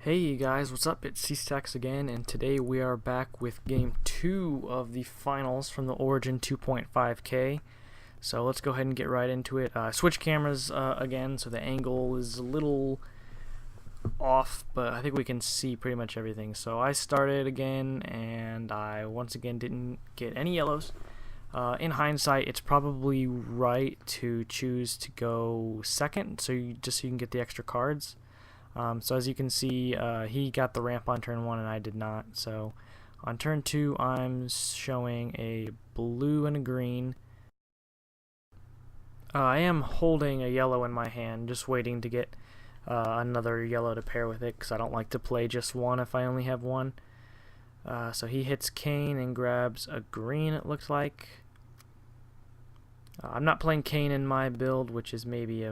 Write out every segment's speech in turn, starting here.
Hey you guys, what's up? It's C-Stacks again, and today we are back with Game 2 of the finals from the Origin 2.5K. So let's go ahead and get right into it. Switch cameras again, so the angle is a little off, but I think we can see pretty much everything. So I started again, and I once again didn't get any yellows. In hindsight, it's probably right to choose to go second, so just so you can get the extra cards. So as you can see, he got the ramp on turn 1 and I did not. So on turn 2, I'm showing a blue and a green. I am holding a yellow in my hand, just waiting to get another yellow to pair with it, because I don't like to play just one if I only have one. So he hits Kane and grabs a green, it looks like. I'm not playing Kane in my build, which is maybe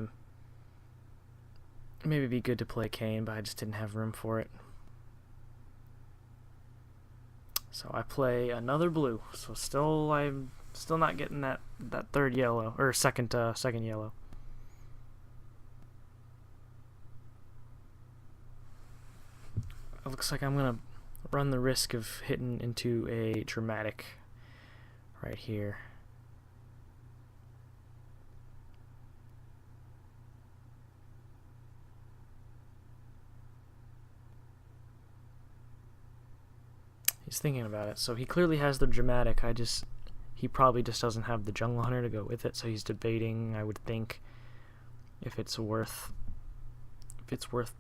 be good to play Kane, but I just didn't have room for it. So I play another blue. So I'm still not getting that third yellow, or second yellow. It looks like I'm gonna run the risk of hitting into a dramatic right here. He's thinking about it. So he clearly has the dramatic. He probably just doesn't have the jungle hunter to go with it. So he's debating, I would think, if it's worth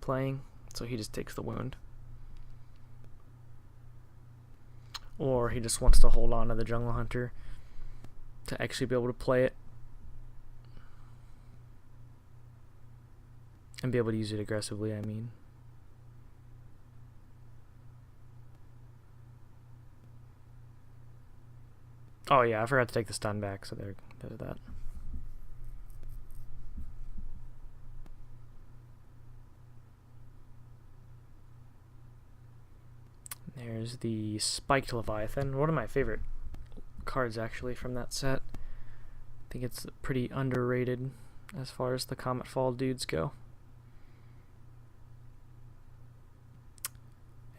playing. So he just takes the wound. Or he just wants to hold on to the jungle hunter to actually be able to play it and be able to use it aggressively, I mean. Oh yeah, I forgot to take the stun back, so there's that. There's the Spiked Leviathan, one of my favorite cards actually from that set. I think it's pretty underrated as far as the Comet Fall dudes go.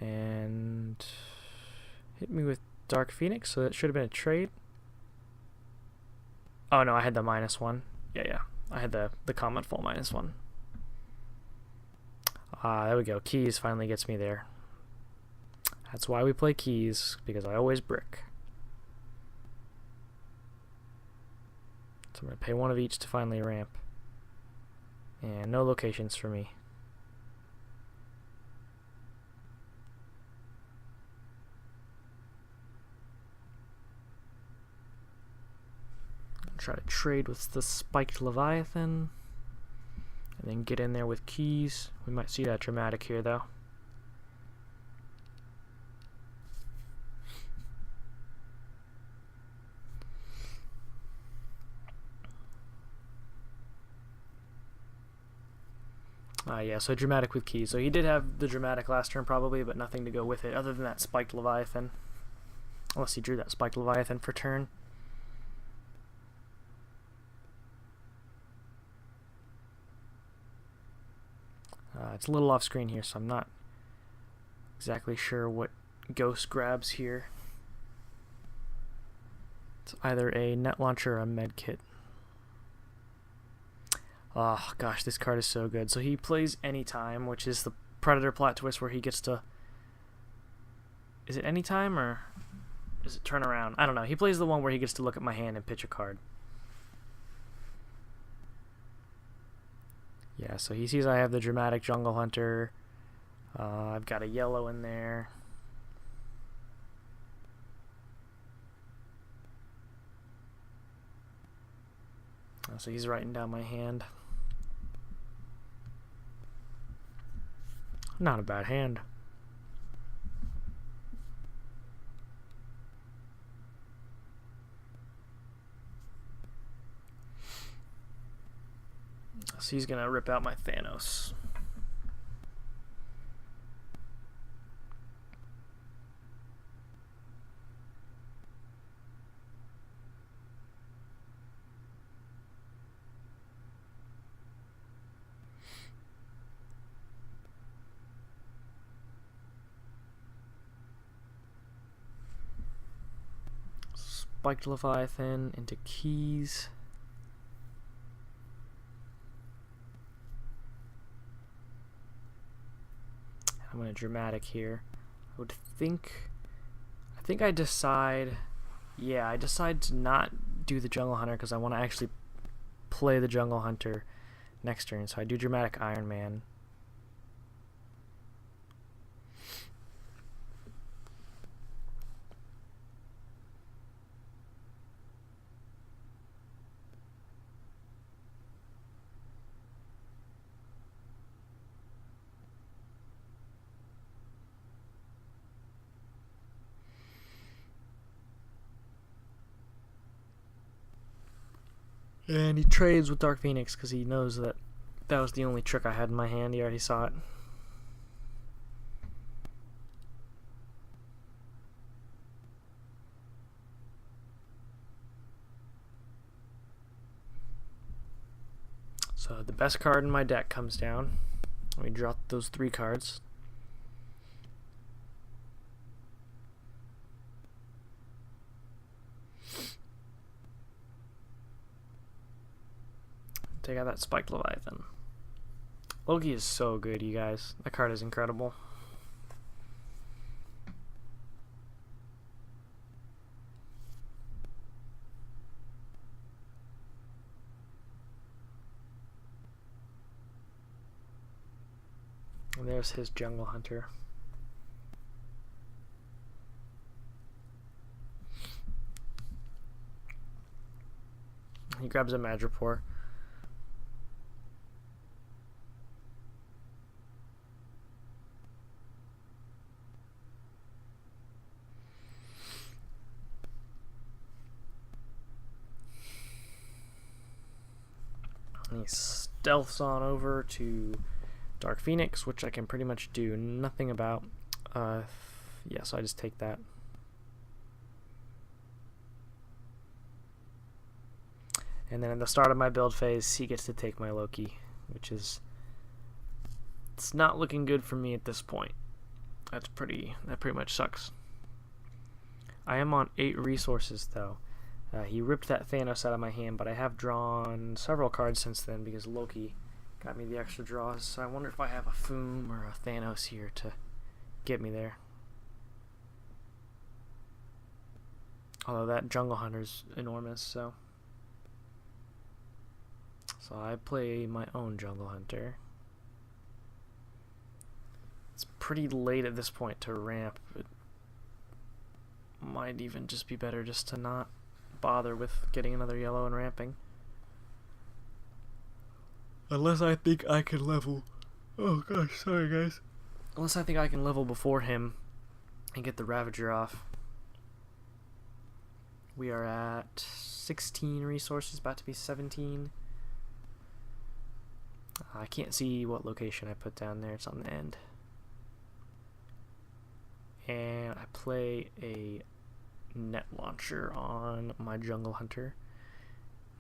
And hit me with Dark Phoenix, so that should have been a trade. Oh no, I had the -1. Yeah. I had the Comet Fall -1. There we go. Keys finally gets me there. That's why we play Keys, because I always brick. So I'm going to pay one of each to finally ramp. And no locations for me. Try to trade with the Spiked Leviathan, and then get in there with Keys. We might see that dramatic here, though. Yeah, so dramatic with Keys. So he did have the dramatic last turn probably, but nothing to go with it other than that Spiked Leviathan. Unless he drew that Spiked Leviathan for turn. It's a little off screen here, so I'm not exactly sure what Ghost grabs here. It's either a net launcher or a med kit. Oh gosh, this card is so good. So he plays Anytime, which is the Predator plot twist where he gets to... Is it Anytime or is it Turn Around? I don't know. He plays the one where he gets to look at my hand and pitch a card. Yeah, so he sees I have the dramatic Jungle Hunter. I've got a yellow in there. So he's writing down my hand. Not a bad hand. So he's gonna rip out my Thanos. Spiked Leviathan into keys. I'm going to dramatic here. I think I decide, yeah, I decide to not do the Jungle Hunter because I want to actually play the Jungle Hunter next turn. So I do dramatic Iron Man. And he trades with Dark Phoenix because he knows that that was the only trick I had in my hand. He already saw it. So the best card in my deck comes down. We draw those 3 cards. Take out that Spiked Leviathan. Loki is so good, you guys. That card is incredible. And there's his Jungle Hunter. He grabs a Madripoor. And he stealths on over to Dark Phoenix, which I can pretty much do nothing about. Yeah, so I just take that. And then at the start of my build phase, he gets to take my Loki, which is, it's not looking good for me at this point. That pretty much sucks. I am on 8 resources though. He ripped that Thanos out of my hand, but I have drawn several cards since then because Loki got me the extra draws. So I wonder if I have a Foom or a Thanos here to get me there. Although that Jungle Hunter's enormous, so I play my own Jungle Hunter. It's pretty late at this point to ramp. It might even just be better just to not bother with getting another yellow and ramping. Unless I think I can level. Oh gosh, sorry guys. Unless I think I can level before him and get the Ravager off. We are at 16 resources, about to be 17. I can't see what location I put down there. It's on the end. And I play a net launcher on my Jungle Hunter,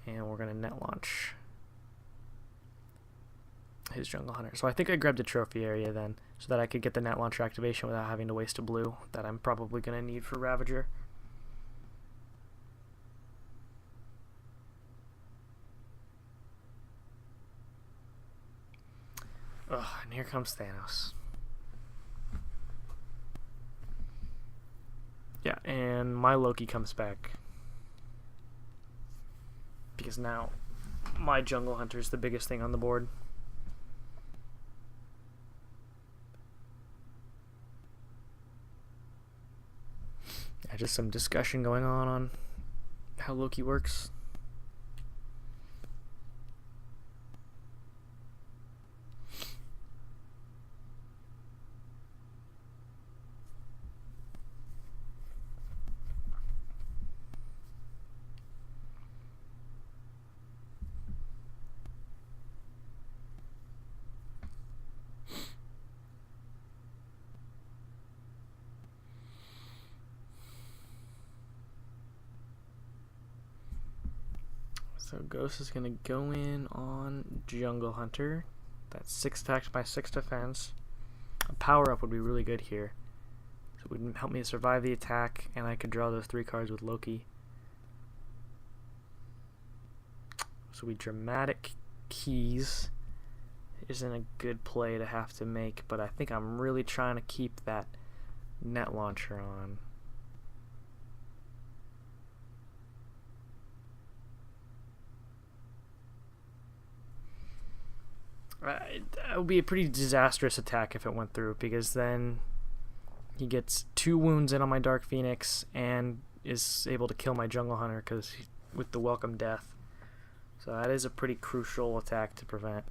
and we're gonna net launch his Jungle Hunter. So I think I grabbed a trophy area then, so that I could get the net launcher activation without having to waste a blue that I'm probably gonna need for Ravager. Ugh, and here comes Thanos. Yeah, and my Loki comes back. Because now my Jungle Hunter is the biggest thing on the board. Yeah, just some discussion going on how Loki works. So Ghost is going to go in on Jungle Hunter. That's 6 attacks by 6 defense. A power up would be really good here. So it would help me survive the attack, and I could draw those 3 cards with Loki. So we dramatic keys. Isn't a good play to have to make, but I think I'm really trying to keep that net launcher on. It would be a pretty disastrous attack if it went through, because then he gets 2 wounds in on my Dark Phoenix and is able to kill my Jungle Hunter with the welcome death. So that is a pretty crucial attack to prevent.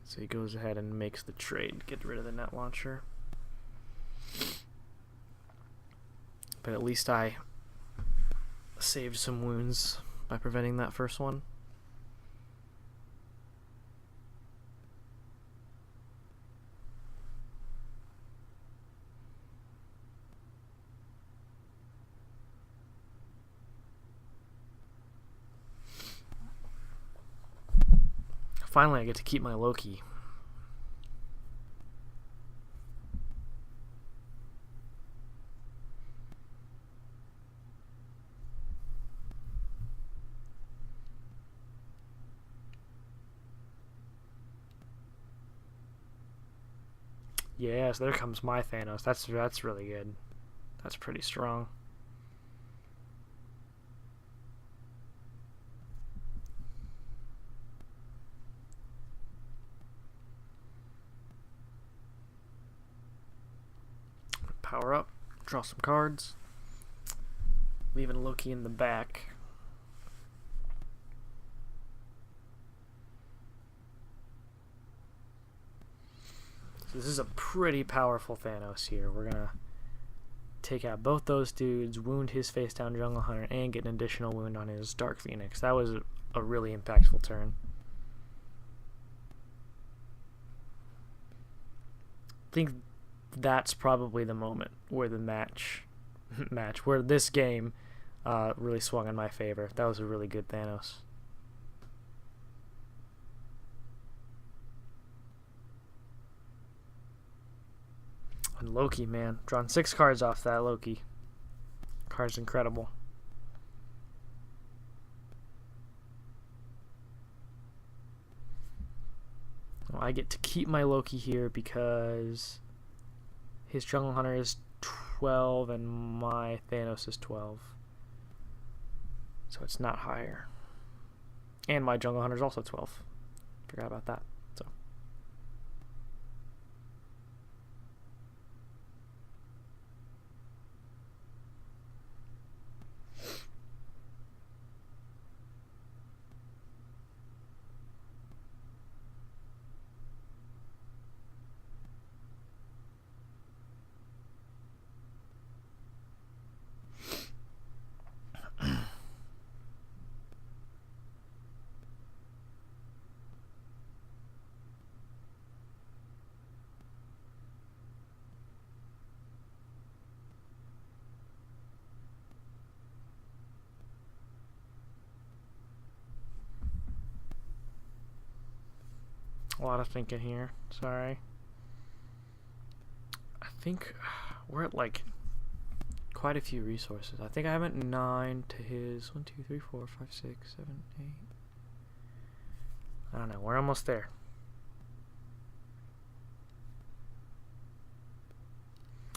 So he goes ahead and makes the trade, get rid of the net launcher. But at least I saved some wounds by preventing that first one. Finally, I get to keep my Loki. Yes, there comes my Thanos. That's really good. That's pretty strong. Power up, draw some cards, leaving Loki in the back. So this is a pretty powerful Thanos here. We're gonna take out both those dudes, wound his face down Jungle Hunter, and get an additional wound on his Dark Phoenix. That was a really impactful turn. I think that's probably the moment where the where this game really swung in my favor. That was a really good Thanos. And Loki, man, drawn 6 cards off that Loki. Card's incredible. Well, I get to keep my Loki here because his Jungle Hunter is 12 and my Thanos is 12. So it's not higher. And my Jungle Hunter is also 12. Forgot about that. So a lot of thinking here. Sorry. I think we're at like quite a few resources. I think I have at 9 to his 1, 2, 3, 4, 5, 6, 7, 8. I don't know. We're almost there.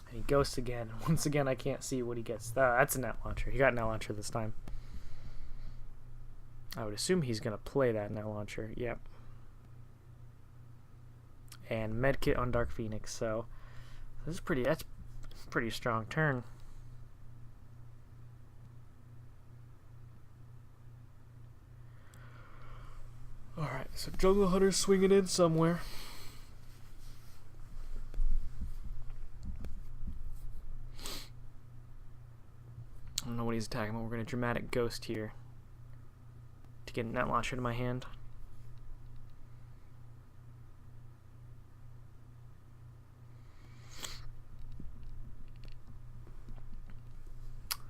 And he ghosts again. Once again, I can't see what he gets. That's a net launcher. He got net launcher this time. I would assume he's gonna play that net launcher. Yep. And medkit on Dark Phoenix. So that's a pretty strong turn. Alright, so Jungle Hunter's swinging in somewhere. I don't know what he's attacking, but we're going to dramatic ghost here to get a net launcher to my hand.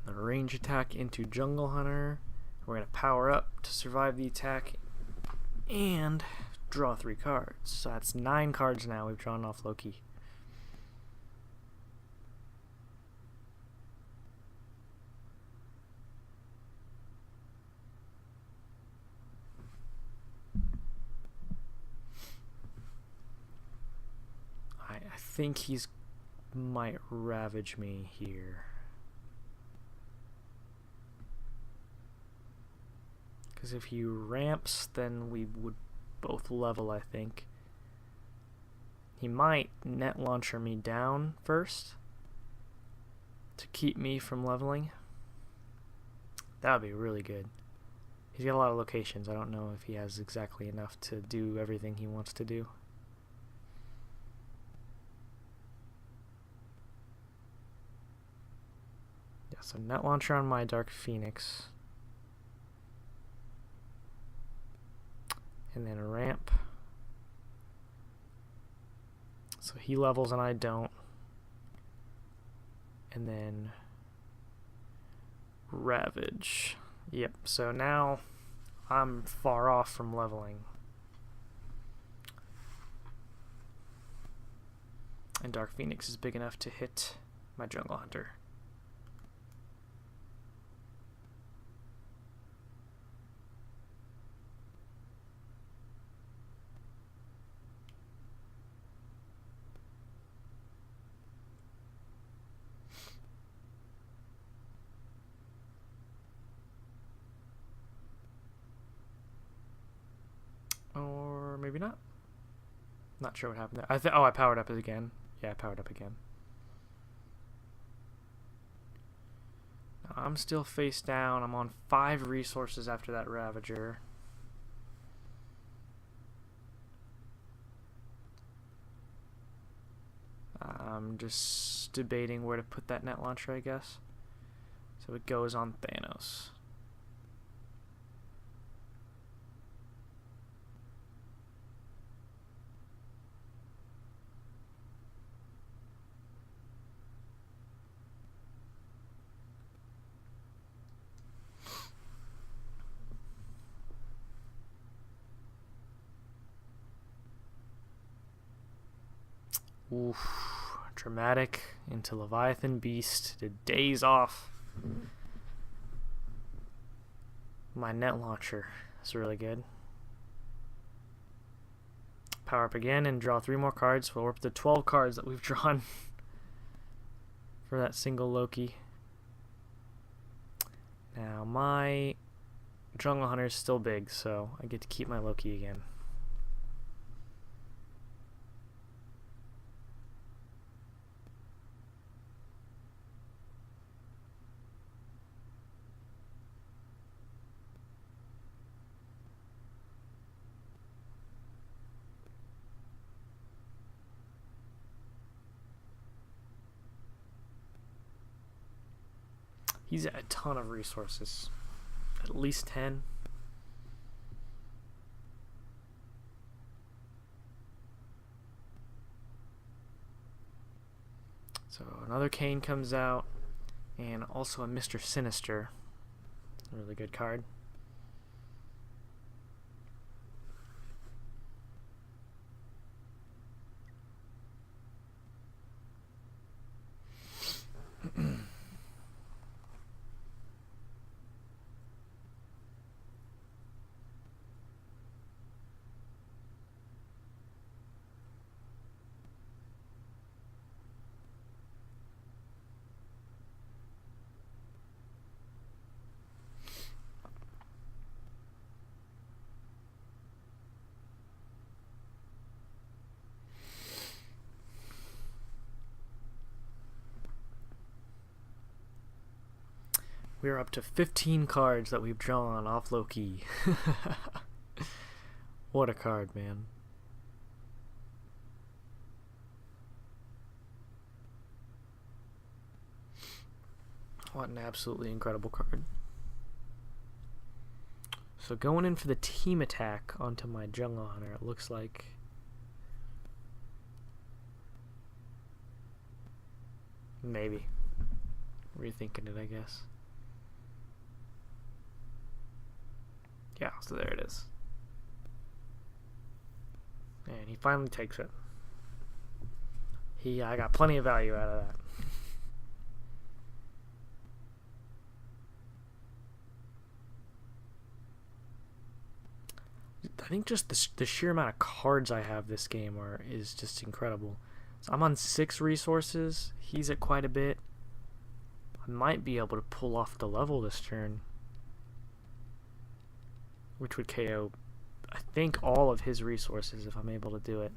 A range attack into Jungle Hunter. We're going to power up to survive the attack and draw 3 cards. So that's 9 cards now we've drawn off Loki. I think he's might ravage me here. Because if he ramps, then we would both level, I think. He might net launcher me down first to keep me from leveling. That would be really good. He's got a lot of locations. I don't know if he has exactly enough to do everything he wants to do. Yeah, so net launcher on my Dark Phoenix. And then a ramp. So he levels and I don't. And then ravage. Yep, so now I'm far off from leveling. And Dark Phoenix is big enough to hit my Jungle Hunter. Or maybe not. Not sure what happened there. Oh, I powered up again. Yeah, I powered up again. I'm still face down. I'm on 5 resources after that Ravager. I'm just debating where to put that net launcher, I guess. So it goes on Thanos. Oof, dramatic into Leviathan Beast to daze off. My net launcher is really good. Power up again and draw 3 more cards. We're up to 12 cards that we've drawn for that single Loki. Now my Jungle Hunter is still big, so I get to keep my Loki again. He's at a ton of resources. At least 10. So another Kane comes out, and also a Mr. Sinister. A really good card. We're up to 15 cards that we've drawn off Loki. What a card, man. What an absolutely incredible card. So going in for the team attack onto my Jungle Hunter, it looks like. Maybe. Rethinking it, I guess. Yeah, so there it is. And he finally takes it. I got plenty of value out of that. I think just the sheer amount of cards I have this game is just incredible. So I'm on 6 resources. He's at quite a bit. I might be able to pull off the level this turn, which would KO, I think, all of his resources if I'm able to do it.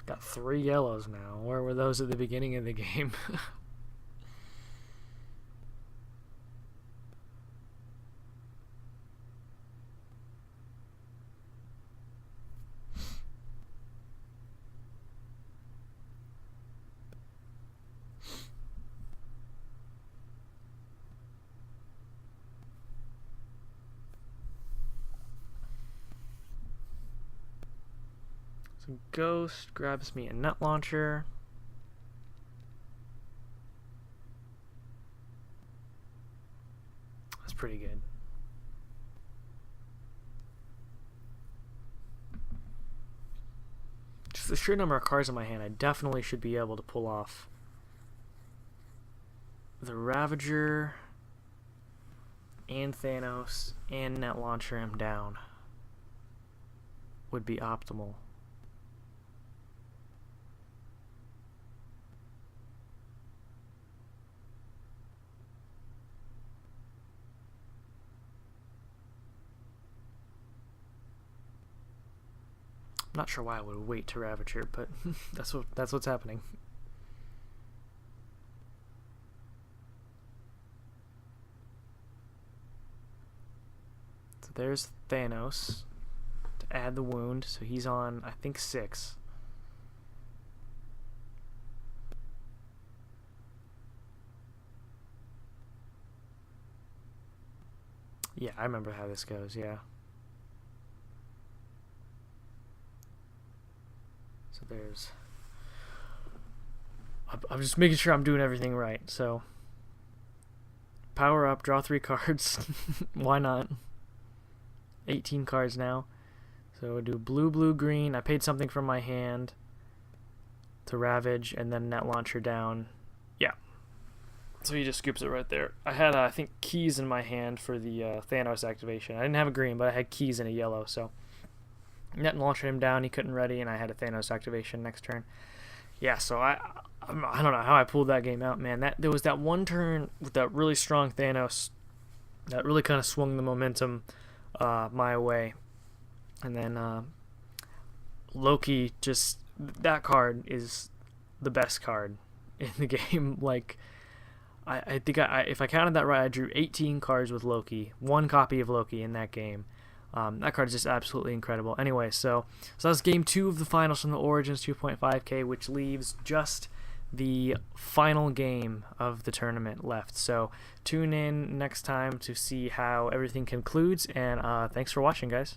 Got 3 yellows now. Where were those at the beginning of the game? So Ghost grabs me a net launcher. That's pretty good. Just the sheer number of cards in my hand, I definitely should be able to pull off the Ravager and Thanos and net launcher him down. Would be optimal. I'm not sure why I would wait to Ravager, but that's what's happening. So there's Thanos to add the wound, so he's on, I think, 6. Yeah, I remember how this goes, yeah. So there's... I'm just making sure I'm doing everything right, so... Power up, draw 3 cards. Why not? 18 cards now. So do blue, blue, green. I paid something from my hand to Ravage, and then net launcher down. Yeah. So he just scoops it right there. I had, I think, keys in my hand for the Thanos activation. I didn't have a green, but I had keys in a yellow, so... Net launcher him down, he couldn't ready, and I had a Thanos activation next turn. Yeah, so I don't know how I pulled that game out, man. There was that one turn with that really strong Thanos that really kind of swung the momentum my way. And then Loki, just that card is the best card in the game. Like, I think if I counted that right, I drew 18 cards with Loki, 1 copy of Loki in that game. That card is just absolutely incredible. Anyway, so that's game 2 of the finals from the Origins 2.5K, which leaves just the final game of the tournament left. So tune in next time to see how everything concludes, and thanks for watching, guys.